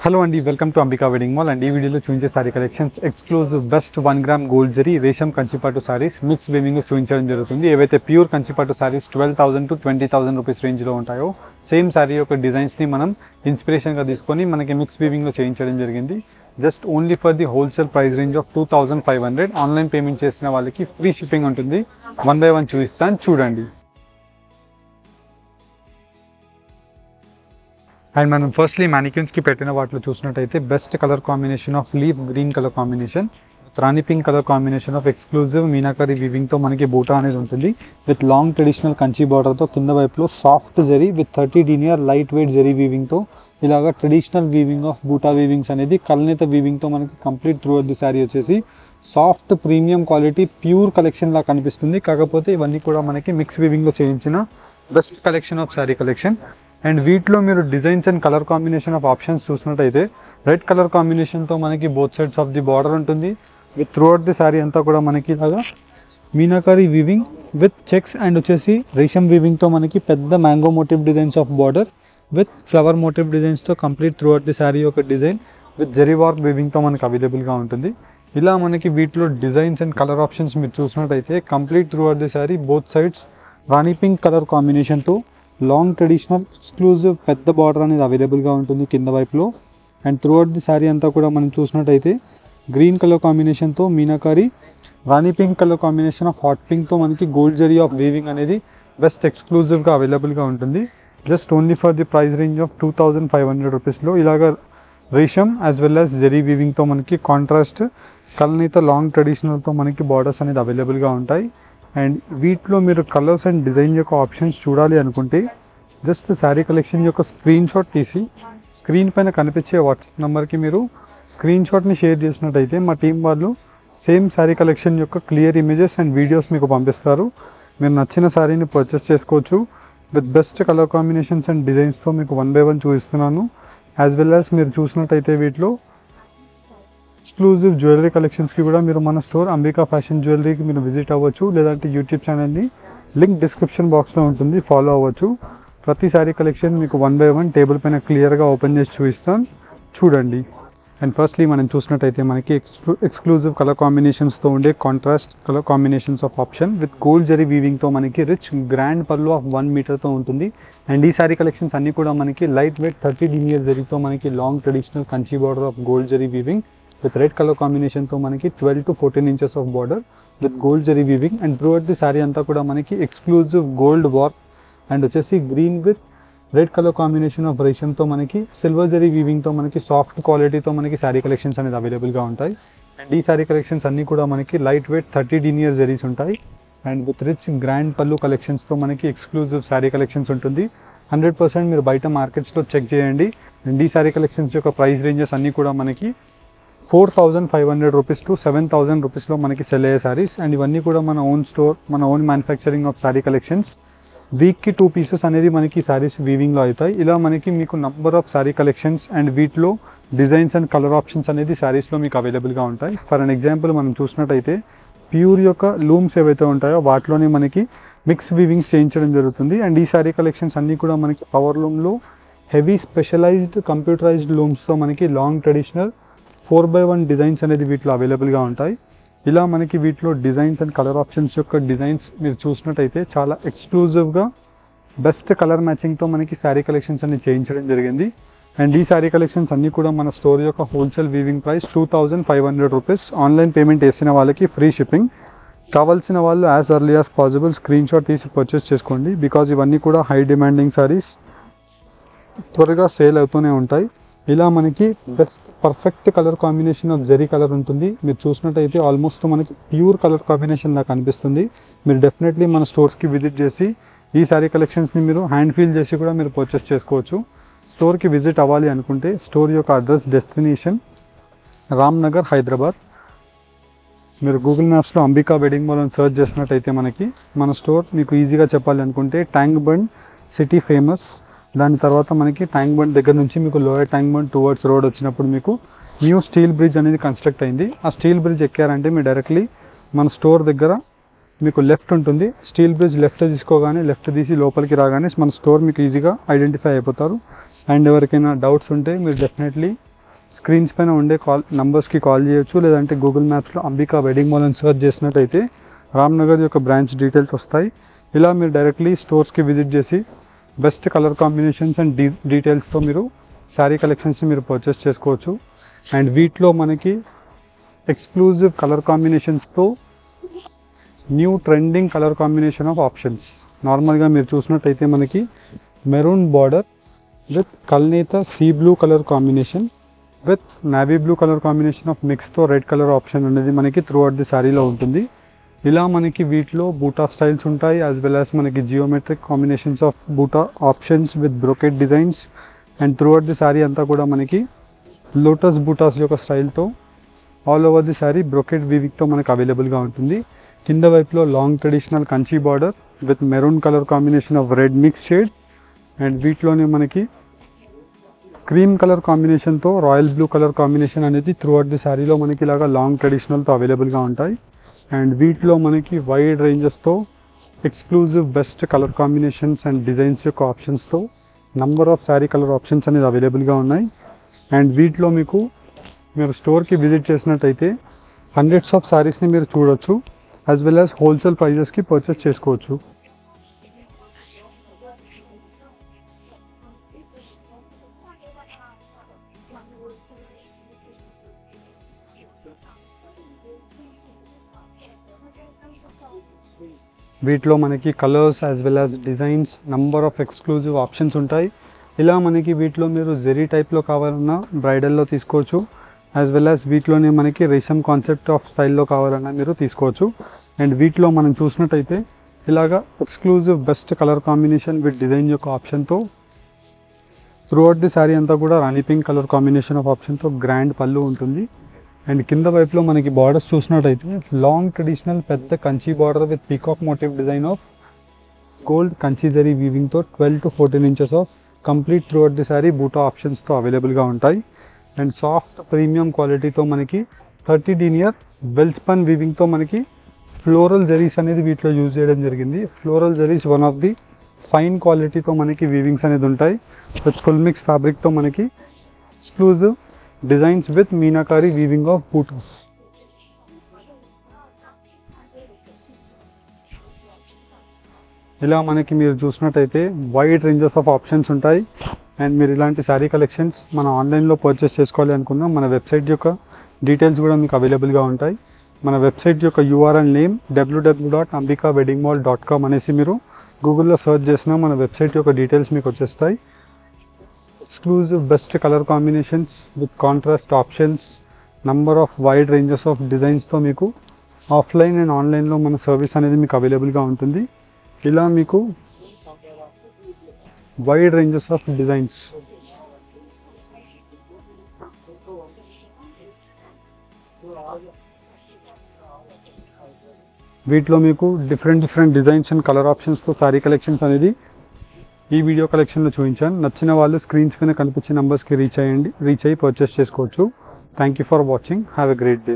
Hello అండి, welcome to Ambika wedding mall. And ఈ వీడియోలో చూపించే sari collections exclusive best 1 gram gold zari రేషం కంచిపట్టు సారీస్ మిక్స్ వీవింగ్ చూపించడం జరుగుతుంది. ఏవైతే ప్యూర్ కంచిపట్టు సారీస్ 12,000 to 20,000 రూపీస్ రేంజ్లో ఉంటాయో సేమ్ సారీ యొక్క డిజైన్స్ని మనం ఇన్స్పిరేషన్గా తీసుకొని మనకి మిక్స్ వీవింగ్లో చేయించడం జరిగింది. Just only for the wholesale price range of 2,500. Online payment చేసిన వాళ్ళకి ఫ్రీ షిప్పింగ్ ఉంటుంది. 1 by 1 చూపిస్తాను, చూడండి. అండ్ మనం ఫస్ట్లీ మ్యానిక్యూన్స్కి పెట్టిన వాటిలో చూసినట్టయితే best colour combination of leaf green colour combination, rani pink colour combination of exclusive meenakari వీవింగ్తో మనకి బూటా అనేది ఉంటుంది. విత్ లాంగ్ ట్రెడిషనల్ కంచి బార్డర్తో కింద వైపులో soft zari with 30 denier light weight zari వీవింగ్తో ఇలాగా ట్రెడిషనల్ వీవింగ్ ఆఫ్ బూటా వీవింగ్స్ అనేది కల్నేత వీవింగ్తో మనకి complete throughout the sari వచ్చేసి soft premium quality pure collection లా కనిపిస్తుంది. కాకపోతే ఇవన్నీ కూడా మనకి మిక్స్ వీవింగ్లో చేయించిన best collection of sari collection. And వీటిలో మీరు designs and colour combination of options చూసినట్టయితే రెడ్ కలర్ కాంబినేషన్తో మనకి both sides of the border ఉంటుంది. With throughout the sari అంతా కూడా మనకి ఇలాగా meenakari weaving with checks and వచ్చేసి రేషం వీవింగ్తో మనకి పెద్ద mango motive designs of border with flower motif డిజైన్స్తో complete throughout the sari ఒక డిజైన్ విత్ జరీ వర్క్ వీవింగ్తో మనకి అవైలబుల్గా ఉంటుంది. ఇలా మనకి వీటిలో డిజైన్స్ అండ్ కలర్ ఆప్షన్స్ మీరు చూసినట్టయితే complete throughout the sari both sides rani pink colour కాంబినేషన్తో లాంగ్ ట్రెడిషనల్ ఎక్స్క్లూజివ్ పెద్ద బార్డర్ అనేది అవైలబుల్గా ఉంటుంది కింద వైపులో. And throughout the sari అంతా కూడా మనం చూసినట్టయితే గ్రీన్ కలర్ కాంబినేషన్తో meenakari, rani pink colour combination of hot పింక్తో మనకి గోల్డ్ జరీ ఆఫ్ వీవింగ్ అనేది బెస్ట్ ఎక్స్క్లూజివ్గా అవైలబుల్గా ఉంటుంది. Just only for the price range of 2,500 రూపీస్లో ఇలాగ రేషం యాజ్ వెల్ యాజ్ జరీ వీవింగ్తో మనకి కాంట్రాస్ట్ కల్నీత లాంగ్ ట్రెడిషనల్తో మనకి బార్డర్స్ అనేది అవైలబుల్గా ఉంటాయి. అండ్ వీటిలో మీరు కలర్స్ అండ్ డిజైన్ యొక్క ఆప్షన్స్ చూడాలి అనుకుంటే జస్ట్ శారీ కలెక్షన్ యొక్క స్క్రీన్ షాట్ తీసి స్క్రీన్ పైన కనిపించే వాట్సాప్ నెంబర్కి మీరు స్క్రీన్ షాట్ని షేర్ చేసినట్టయితే మా టీం వాళ్ళు సేమ్ శారీ కలెక్షన్ యొక్క క్లియర్ ఇమేజెస్ అండ్ వీడియోస్ మీకు పంపిస్తారు. మీరు నచ్చిన శారీని పర్చేస్ చేసుకోవచ్చు. With best colour combinations and డిజైన్స్తో మీకు 1 by 1 చూపిస్తున్నాను. యాజ్ వెల్ యాజ్ మీరు చూసినట్టయితే వీటిలో ఎక్స్క్లూజివ్ జ్యువెలరీ కలెక్షన్స్కి కూడా మీరు మన స్టోర్ అంబికా ఫ్యాషన్ జ్యువెలరీకి మీరు విజిట్ అవ్వచ్చు. లేదంటే యూట్యూబ్ ఛానల్ని లింక్ డిస్క్రిప్షన్ బాక్స్లో ఉంటుంది, ఫాలో అవ్వచ్చు. ప్రతి శారీ కలెక్షన్ మీకు 1 by 1 టేబుల్ పైన క్లియర్గా ఓపెన్ చేసి చూపిస్తాను, చూడండి. అండ్ ఫస్ట్లీ మనం చూసినట్టయితే మనకి ఎక్స్క్లూజివ్ కలర్ కాంబినేషన్స్తో ఉండే contrast colour combinations of option with gold zari వీవింగ్తో మనకి రిచ్ గ్రాండ్ పళ్ళు ఆఫ్ 1 మీటర్తో ఉంటుంది. అండ్ ఈ శారీ కలెక్షన్స్ అన్నీ కూడా మనకి లైట్ వెయిట్ 30 denier జరీతో మనకి long traditional Kanchi border of gold zari weaving with red colour కాంబినేషన్తో మనకి 12 to 14 inches of border with gold zari weaving. And throughout the sari అంతా కూడా మనకి ఎక్స్క్లూజివ్ గోల్డ్ వర్క్ అండ్ వచ్చేసి green with red colour combination of రేషంతో మనకి సిల్వర్ జరీ వీవింగ్తో మనకి సాఫ్ట్ క్వాలిటీతో మనకి శారీ కలెక్షన్స్ అనేది అవైలబుల్గా ఉంటాయి. అండ్ ఈ శారీ కలెక్షన్స్ అన్నీ కూడా మనకి లైట్ వెయిట్ 30 denier జరీస్ ఉంటాయి. అండ్ విత్ రిచ్ గ్రాండ్ పళ్ళు కలెక్షన్స్తో మనకి ఎక్స్క్లూజివ్ శారీ కలెక్షన్స్ ఉంటుంది. 100% మీరు బయట మార్కెట్స్లో చెక్ చేయండి. అండ్ ఈ శారీ కలెక్షన్స్ యొక్క ప్రైస్ రేంజెస్ అన్నీ కూడా మనకి 4,500 రూపీస్ టు 7,000 రూపీస్లో మనకి సెల్ అయ్యే శారీస్. అండ్ ఇవన్నీ కూడా మన ఓన్ స్టోర్, మన own manufacturing of sari collections. వీక్కి 2 pieces అనేది మనకి శారీస్ వీవింగ్లో అవుతాయి. ఇలా మనకి మీకు number of sari collections and వీటిలో డిజైన్స్ అండ్ కలర్ ఆప్షన్స్ అనేది శారీస్లో మీకు అవైలబుల్గా ఉంటాయి. ఫర్ అన్ ఎగ్జాంపుల్ మనం చూసినట్టయితే ప్యూర్ యొక్క లూమ్స్ ఏవైతే ఉంటాయో వాటిలోనే మనకి మిక్స్ వీవింగ్స్ చేయించడం జరుగుతుంది. అండ్ ఈ శారీ కలెక్షన్స్ అన్నీ కూడా మనకి పవర్ లూమ్లో హెవీ స్పెషలైజ్డ్ కంప్యూటరైజ్డ్ లూమ్స్తో మనకి లాంగ్ ట్రెడిషనల్ 4 by 1 డిజైన్స్ అనేది వీటిలో అవైలబుల్గా ఉంటాయి. ఇలా మనకి వీటిలో డిజైన్స్ అండ్ కలర్ ఆప్షన్స్ యొక్క డిజైన్స్ మీరు చూసినట్టయితే చాలా ఎక్స్క్లూజివ్గా బెస్ట్ కలర్ మ్యాచింగ్తో మనకి శారీ కలెక్షన్స్ అన్ని చేయించడం జరిగింది. అండ్ ఈ శారీ కలెక్షన్స్ అన్నీ కూడా మన స్టోర్ యొక్క wholesale weaving price 2,500 rupees. Online payment వేసిన వాళ్ళకి ఫ్రీ షిప్పింగ్. కావాల్సిన వాళ్ళు as early as possible screen shot తీసి పర్చేస్ చేసుకోండి. బికాజ్ ఇవన్నీ కూడా హై డిమాండింగ్ శారీస్, త్వరగా సేల్ అవుతూనే ఉంటాయి. ఇలా మనకి best perfect colour combination of zari colour ఉంటుంది. మీరు చూసినట్టయితే ఆల్మోస్ట్ మనకి ప్యూర్ కలర్ కాంబినేషన్ లాగా కనిపిస్తుంది. మీరు డెఫినెట్లీ మన స్టోర్స్కి విజిట్ చేసి ఈ శారీ కలెక్షన్స్ని మీరు హ్యాండ్ ఫీల్ చేసి కూడా మీరు పర్చేస్ చేసుకోవచ్చు. స్టోర్కి విజిట్ అవ్వాలి అనుకుంటే స్టోర్ యొక్క అడ్రస్, డెస్టినేషన్ రామ్నగర్, హైదరాబాద్. మీరు గూగుల్ మ్యాప్స్లో అంబికా వెడ్డింగ్ మాల్ అని సర్చ్ చేసినట్టయితే మనకి మన స్టోర్ మీకు ఈజీగా చెప్పాలి అనుకుంటే ట్యాంక్ బండ్ సిటీ ఫేమస్, దాని తర్వాత మనకి ట్యాంక్ బండ్ దగ్గర నుంచి మీకు lower tank bund towards road వచ్చినప్పుడు మీకు న్యూ స్టీల్ బ్రిడ్జ్ అనేది కన్స్ట్రక్ట్ అయింది. ఆ స్టీల్ బ్రిడ్జ్ ఎక్కారంటే మీరు డైరెక్ట్లీ మన స్టోర్ దగ్గర మీకు లెఫ్ట్ ఉంటుంది. స్టీల్ బ్రిడ్జ్ లెఫ్ట్ తీసుకోగానే లెఫ్ట్ తీసి లోపలికి రాగానే మన స్టోర్ మీకు ఈజీగా ఐడెంటిఫై అయిపోతారు. అండ్ ఎవరికైనా డౌట్స్ ఉంటే మీరు డెఫినెట్లీ స్క్రీన్స్ పైన ఉండే నంబర్స్కి కాల్ చేయొచ్చు, లేదంటే గూగుల్ మ్యాప్స్లో అంబికా వెడ్డింగ్ మాల్ అని సర్చ్ చేసినట్టయితే రామ్నగర్ యొక్క బ్రాంచ్ డీటెయిల్స్ వస్తాయి. ఇలా మీరు డైరెక్ట్లీ స్టోర్స్కి విజిట్ చేసి బెస్ట్ కలర్ కాంబినేషన్స్ అండ్ డీటెయిల్స్తో మీరు శారీ కలెక్షన్స్ని మీరు పర్చేస్ చేసుకోవచ్చు. అండ్ వీటిలో మనకి ఎక్స్క్లూజివ్ కలర్ కాంబినేషన్స్తో new trending colour combination of options. నార్మల్గా మీరు చూసినట్టయితే మనకి మెరూన్ బార్డర్ విత్ కల్నేత sea blue colour combination with navy blue colour combination of మిక్స్తో రెడ్ కలర్ ఆప్షన్ అనేది మనకి త్రూ అవుట్ ది శారీలో ఉంటుంది. ఇలా మనకి వీటిలో బూటా స్టైల్స్ ఉంటాయి, యాజ్ వెల్ యాజ్ మనకి geometric combinations of buta options with brocade designs. And throughout the sari అంతా కూడా మనకి లోటస్ బూటాస్ యొక్క స్టైల్తో all over the sari brocade వీవింగ్తో మనకు అవైలబుల్గా ఉంటుంది. కింద వైపులో long traditional Kanchi border with maroon colour combination of red mix shade. And వీటిలోనే మనకి క్రీమ్ కలర్ కాంబినేషన్తో రాయల్ బ్లూ కలర్ కాంబినేషన్ అనేది త్రూ అవుట్ ది శారీలో మనకి ఇలాగా లాంగ్ ట్రెడిషనల్తో అవైలబుల్గా ఉంటాయి. అండ్ వీటిలో మనకి వైడ్ రేంజెస్తో exclusive best colour combinations and designs యొక్క ఆప్షన్స్తో number of sari colour options అనేది అవైలబుల్గా ఉన్నాయి. అండ్ వీటిలో మీకు మీరు స్టోర్కి విజిట్ చేసినట్టయితే హండ్రెడ్స్ ఆఫ్ శారీస్ని మీరు చూడొచ్చు, యాజ్ వెల్ యాజ్ హోల్సేల్ ప్రైజెస్కి పర్చేస్ చేసుకోవచ్చు. వీటిలో మనకి colours as well as designs number of exclusive options ఉంటాయి. ఇలా మనకి వీటిలో మీరు జెరీ టైప్లో కావాలన్నా బ్రైడల్లో తీసుకోవచ్చు, యాజ్ వెల్ యాజ్ వీటిలోనే మనకి రేషం కాన్సెప్ట్ ఆఫ్ స్టైల్లో కావాలన్నా మీరు తీసుకోవచ్చు. అండ్ వీటిలో మనం చూసినట్టయితే ఇలాగా exclusive best colour combination with design యొక్క ఆప్షన్తో త్రూ అవుట్ ది శారీ అంతా కూడా rani pink colour combination of ఆప్షన్తో గ్రాండ్ పళ్ళు ఉంటుంది. అండ్ కింద వైపులో మనకి బార్డర్స్ చూసినట్టయితే లాంగ్ ట్రెడిషనల్ పెద్ద Kanchi border with peacock motif design of gold Kanchi zari వీవింగ్తో 12 to 14 inches of complete throughout the sari buta ఆప్షన్స్తో అవైలబుల్గా ఉంటాయి. అండ్ సాఫ్ట్ ప్రీమియం క్వాలిటీతో మనకి 30 denier వెల్ స్పన్ వీవింగ్తో మనకి ఫ్లోరల్ జరీస్ అనేది వీటిలో యూజ్ చేయడం జరిగింది. Floral zaris one of the fine క్వాలిటీతో మనకి వీవింగ్స్ అనేది ఉంటాయి. విత్ ఫుల్ మిక్స్ ఫ్యాబ్రిక్తో మనకి exclusive designs with meenakari weaving of buttas. ఇలా మనకి మీరు చూసినట్టయితే వైడ్ రేంజెస్ ఆఫ్ ఆప్షన్స్ ఉంటాయి. అండ్ మీరు ఇలాంటి శారీ కలెక్షన్స్ మన ఆన్లైన్లో పర్చేస్ చేసుకోవాలి అనుకున్నా మన వెబ్సైట్ యొక్క డీటెయిల్స్ కూడా మీకు అవైలబుల్గా ఉంటాయి. మన వెబ్సైట్ యొక్క URL నేమ్ www.ambikaweddingmall.com అనేసి మీరు గూగుల్లో సర్చ్ చేసినా మన వెబ్సైట్ యొక్క డీటెయిల్స్ మీకు వచ్చేస్తాయి. Exclusive best colour combinations with contrast options, number of wide ranges of డిజైన్స్తో మీకు ఆఫ్లైన్ అండ్ ఆన్లైన్లో మన సర్వీస్ అనేది మీకు అవైలబుల్గా ఉంటుంది. ఇలా మీకు వైడ్ రేంజెస్ ఆఫ్ డిజైన్స్ వీటిలో మీకు డిఫరెంట్ డిజైన్స్ అండ్ కలర్ ఆప్షన్స్తో శారీ కలెక్షన్స్ అనేది ఈ వీడియో కలెక్షన్లో చూపించాను. నచ్చిన వాళ్ళు స్క్రీన్స్ పైన కనిపించే నెంబర్స్కి రీచ్ అయ్యి పర్చేస్ చేసుకోవచ్చు. Thank you for watching. Have a great day.